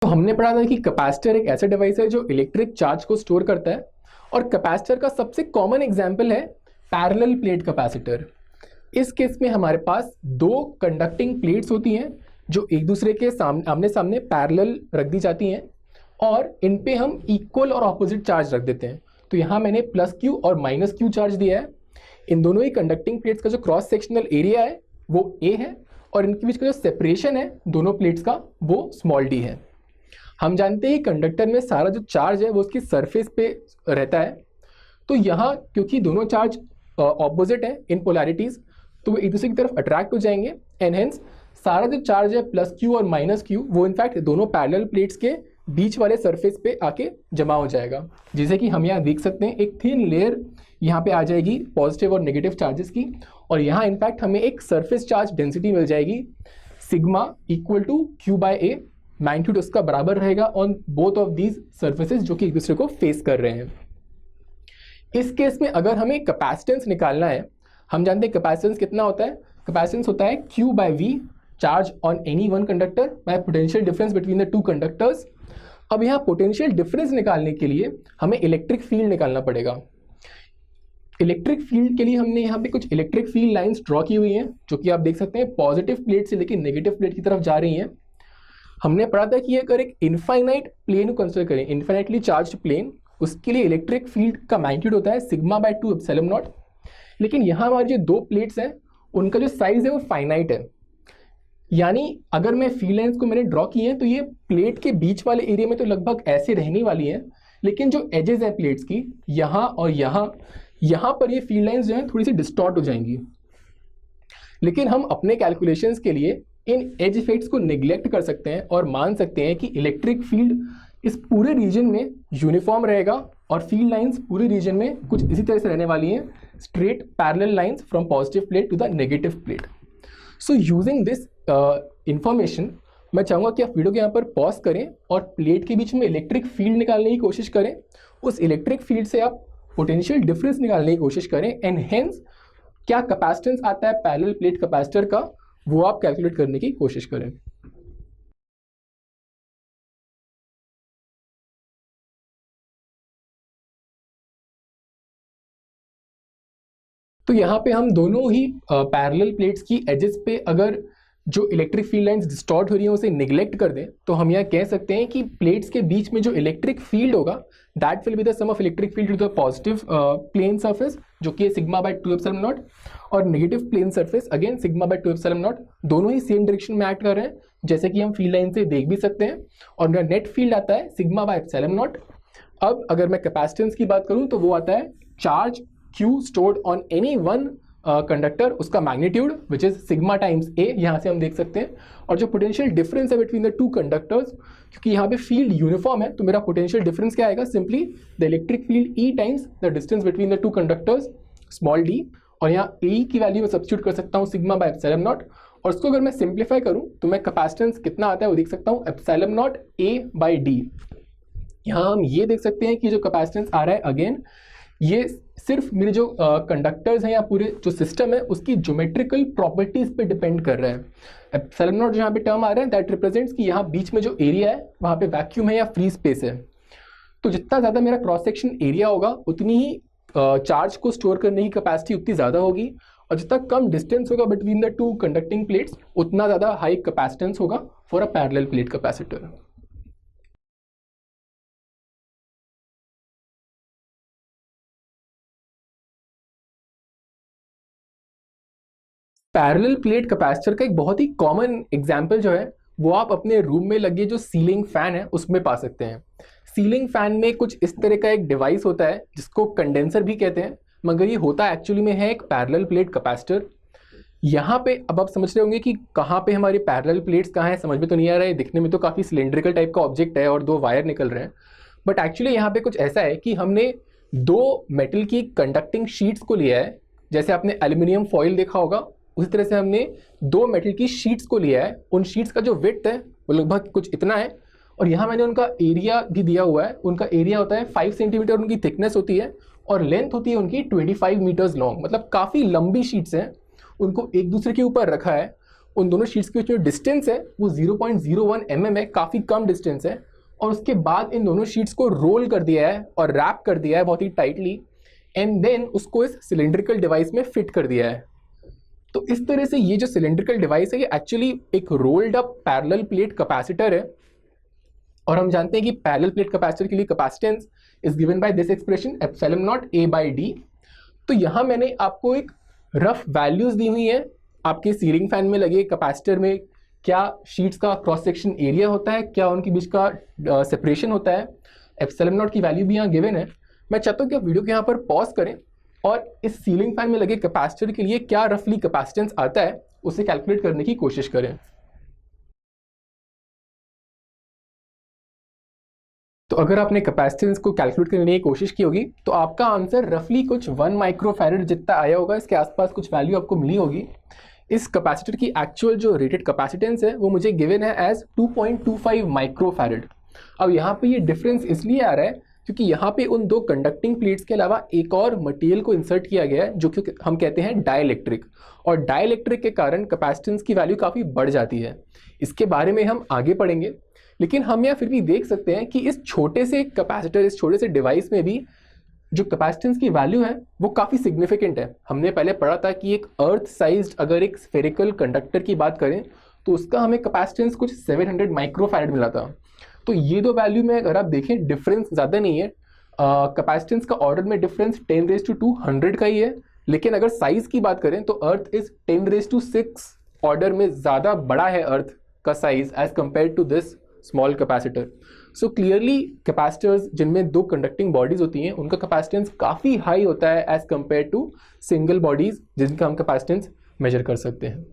तो हमने पढ़ा था कि कैपेसिटर एक ऐसा डिवाइस है जो इलेक्ट्रिक चार्ज को स्टोर करता है, और कैपेसिटर का सबसे कॉमन एग्जांपल है पैरेलल प्लेट कैपेसिटर। इस केस में हमारे पास दो कंडक्टिंग प्लेट्स होती हैं जो एक दूसरे के आमने सामने पैरेलल रख दी जाती हैं, और इन पे हम इक्वल और ऑपोजिट चार्ज रख देते हैं। तो यहाँ मैंने प्लस क्यू और माइनस क्यू चार्ज दिया है। इन दोनों ही कंडक्टिंग प्लेट्स का जो क्रॉस सेक्शनल एरिया है वो ए है, और इनके बीच का जो सेपरेशन है दोनों प्लेट्स का वो स्मॉल डी है। हम जानते हैं कंडक्टर में सारा जो चार्ज है वो उसकी सरफेस पे रहता है। तो यहाँ क्योंकि दोनों चार्ज ऑपोजिट है इन पोलैरिटीज, तो वो एक दूसरे की तरफ अट्रैक्ट हो जाएंगे, एंड हेंस सारा जो चार्ज है प्लस क्यू और माइनस क्यू वो इनफैक्ट दोनों पैरेलल प्लेट्स के बीच वाले सरफेस पे आके जमा हो जाएगा। जैसे कि हम यहाँ देख सकते हैं एक थिन लेयर यहाँ पे आ जाएगी पॉजिटिव और नेगेटिव चार्जेस की, और यहाँ इनफैक्ट हमें एक सरफेस चार्ज डेंसिटी मिल जाएगी sigma equal to Q by A. Magnitude उसका बराबर रहेगा on both of these surfaces जो कि एक दूसरे को फेस कर रहे हैं। इस केस में अगर हमें कैपेसिटेंस निकालना है, हम जानते हैं कैपेसिटेंस कितना होता है। कैपेसिटेंस होता है Q by V charge on any one conductor bye potential difference between the two conductors. अब यहाँ पोटेंशियल डिफरेंस निकालने के लिए हमें इलेक्ट्रिक फील्ड निकालना पड़ेगा। इलेक्ट्रिक फील्ड के लिए हमने यहाँ पे कुछ इलेक्ट्रिक फील्ड लाइंस ड्रॉ की हुई हैं जो कि आप देख सकते हैं पॉजिटिव प्लेट से लेकर नेगेटिव प्लेट की तरफ जा रही हैं। हमने पढ़ा था कि अगर एक इनफाइनाइट प्लेन को कंसिडर करें, इनफाइनाइटली चार्ज्ड प्लेन, उसके लिए इलेक्ट्रिक फील्ड का मैग्नीट्यूड होता है सिग्मा बाय 2 एप्सिलॉन नॉट। लेकिन यहाँ हमारी जो दो प्लेट्स हैं उनका जो साइज है वो फाइनाइट है, यानी अगर मैं फील्ड लाइंस को मैंने ड्रॉ की हैं तो ये प्लेट के बीच वाले एरिया में तो लगभग ऐसे रहने वाली हैं, लेकिन जो एजेस हैं प्लेट्स की यहाँ और यहाँ पर ये फील्ड लाइंस जो हैं थोड़ी सी डिस्टॉर्ट हो जाएंगी। लेकिन हम अपने कैलकुलेशंस के लिए इन एज इफेक्ट्स को निगलेक्ट कर सकते हैं और मान सकते हैं कि इलेक्ट्रिक फील्ड इस पूरे रीजन में यूनिफॉर्म रहेगा, और फील्ड लाइंस पूरे रीजन में कुछ इसी तरह से रहने वाली हैं, straight parallel lines from positive plate to the negative plate. So using this information मैं चाहूँगा कि आप वीडियो के यहाँ पर पॉज करें और प्लेट के बीच में इलेक्ट्रिक फील्ड निकालने की कोशिश करें। उस इलेक्ट्रिक फील्ड से आप पोटेंशियल डिफरेंस निकालने की कोशिश करें, एंड हेंस क्या कैपेसिटेंस आता है पैरेलल प्लेट कैपेसिटर का वो आप कैलकुलेट करने की कोशिश करें। तो यहाँ पे हम दोनों ही पैरेलल प्लेट्स की एजेस पे अगर जो इलेक्ट्रिक फील्ड लाइंस डिस्टॉर्ट हो रही हैं उसे निगलेक्ट कर दें, तो हम यहाँ कह सकते हैं कि प्लेट्स के बीच में जो इलेक्ट्रिक फील्ड होगा that will be the sum of electric field to the positive plane surface जो कि सिग्मा बाय 2 एप्सिलॉन नॉट, और negative plane surface again sigma by 2 epsilon naught. दोनों ही सेम डायरेक्शन में एक्ट कर रहे हैं जैसे कि हम फील्ड लाइन से देख भी सकते हैं, और मेरा नेट फील्ड आता है सिग्मा बाय एप्सिलॉन नॉट। अब अगर मैं कैपेसिटेंस की बात करूँ तो वो आता है charge Q stored on any one conductor, उसका magnitude which is sigma times A, यहाँ से हम देख सकते हैं। और जो पोटेंशियल डिफरेंस है बिटवीन द टू कंडक्टर्स, क्योंकि यहाँ पे फील्ड यूनिफॉर्म है तो मेरा पोटेंशियल डिफरेंस क्या आएगा, simply the electric field E times the distance between the two conductors small d, और यहाँ E की वैल्यू मैं सब्स्टिट्यूट कर सकता हूँ सिग्मा बाय एप्सिलॉन नॉट, और उसको अगर मैं सिंप्लीफाई करूँ तो मैं कैपेसिटेंस कितना आता है वो देख सकता हूँ epsilon not A by D. यहाँ हम ये देख सकते हैं कि जो कैपेसिटेंस आ रहा है अगेन ये सिर्फ मेरे जो कंडक्टर्स हैं या पूरे जो सिस्टम है उसकी ज्योमेट्रिकल प्रॉपर्टीज पे डिपेंड कर रहा है। एप्सिलॉन नॉट जो यहाँ पे टर्म आ रहा है दैट रिप्रेजेंट्स कि यहाँ बीच में जो एरिया है वहाँ पे वैक्यूम है या फ्री स्पेस है। तो जितना ज़्यादा मेरा क्रॉस सेक्शन एरिया होगा उतनी ही चार्ज को स्टोर करने की कैपेसिटी उतनी ज़्यादा होगी, और जितना कम डिस्टेंस होगा between the to conducting plates उतना ज़्यादा हाई कैपेसिटेंस होगा for a parallel plate capacitor. Parallel plate capacitor का एक बहुत ही कॉमन एग्जांपल जो है वो आप अपने रूम में लगे जो सीलिंग फैन है उसमें पा सकते हैं। सीलिंग फैन में कुछ इस तरह का एक डिवाइस होता है जिसको कंडेंसर भी कहते हैं, मगर ये होता एक्चुअली में है एक पैरेलल प्लेट कैपेसिटर। यहाँ पे अब आप समझ रहे होंगे कि कहाँ पे हमारी पैरेलल प्लेट्स कहाँ हैं, समझ में तो नहीं आ रहा है, दिखने में तो काफ़ी सिलेंड्रिकल टाइप का ऑब्जेक्ट है और दो वायर निकल रहे हैं, बट एक्चुअली यहाँ पे कुछ ऐसा है कि हमने दो मेटल की कंडक्टिंग शीट्स को लिया है, जैसे आपने एल्यूमिनियम फॉइल देखा होगा उसी तरह से हमने दो मेटल की शीट्स को लिया है। उन शीट्स का जो विड्थ है वो लगभग कुछ इतना है, और यहाँ मैंने उनका एरिया भी दिया हुआ है। उनका एरिया होता है 5 सेंटीमीटर उनकी थिकनेस होती है, और लेंथ होती है उनकी 25 मीटर्स लॉन्ग, मतलब काफ़ी लंबी शीट्स हैं। उनको एक दूसरे के ऊपर रखा है, उन दोनों शीट्स के बीच में डिस्टेंस है वो 0.01 mm है, काफ़ी कम डिस्टेंस है। और उसके बाद इन दोनों शीट्स को रोल कर दिया है और रैप कर दिया है बहुत ही टाइटली, एंड देन उसको इस सिलेंड्रिकल डिवाइस में फिट कर दिया है। तो इस तरह से ये जो सिलेंड्रिकल डिवाइस है ये एक्चुअली एक rolled up parallel plate capacitor है। और हम जानते हैं कि पैरेलल प्लेट कैपेसिटर के लिए capacitance is given by this expression epsilon not A by D। तो यहाँ मैंने आपको एक रफ वैल्यूज दी हुई है आपके सीलिंग फैन में लगे कैपेसिटर में, क्या शीट्स का क्रॉस सेक्शन एरिया होता है, क्या उनके बीच का सेपरेशन होता है। एप्सिलॉन नॉट की वैल्यू भी यहाँ गिवन है। मैं चाहता हूँ कि आप वीडियो के यहाँ पर पॉज करें और इस सीलिंग फैन में लगे कैपेसिटर के लिए क्या रफली कैपेसिटेंस आता है उसे कैलकुलेट करने की कोशिश करें। तो अगर आपने कैपेसिटेंस को कैलकुलेट करने की कोशिश की होगी तो आपका आंसर रफली कुछ 1 माइक्रोफैरड जितना आया होगा, इसके आसपास कुछ वैल्यू आपको मिली होगी। इस कैपेसिटर की एक्चुअल जो रेटेड कैपेसिटेंस है वो मुझे गिवन है एज 2.25 माइक्रोफैरड। अब यहाँ पे ये डिफरेंस इसलिए आ रहा है क्योंकि यहाँ पे उन दो कंडक्टिंग प्लेट्स के अलावा एक और मटेरियल को इंसर्ट किया गया है जो कि हम कहते हैं डाइलेक्ट्रिक, और डाइलेक्ट्रिक के कारण कैपेसिटेंस की वैल्यू काफ़ी बढ़ जाती है। इसके बारे में हम आगे पढ़ेंगे, लेकिन हम यहाँ फिर भी देख सकते हैं कि इस छोटे से कैपेसिटर, इस छोटे से डिवाइस में भी जो कैपेसिटेंस की वैल्यू है वो काफ़ी सिग्निफिकेंट है। हमने पहले पढ़ा था कि एक अर्थ साइज्ड अगर एक स्फेरिकल कंडक्टर की बात करें तो उसका हमें कैपेसिटेंस कुछ 700 माइक्रोफैरड मिला था। तो ये दो वैल्यू में अगर आप देखें डिफरेंस ज़्यादा नहीं है, कैपेसिटेंस का ऑर्डर में डिफरेंस 10⁻²00 का ही है, लेकिन अगर साइज की बात करें तो अर्थ इज 10⁻⁶ ऑर्डर में ज़्यादा बड़ा है अर्थ का size as compared to this small capacitor. So clearly capacitors जिनमें दो कंडक्टिंग बॉडीज होती हैं उनका कैपेसिटेंस काफ़ी हाई होता है as compared to single bodies जिनका हम कैपेसिटेंस मेजर कर सकते हैं।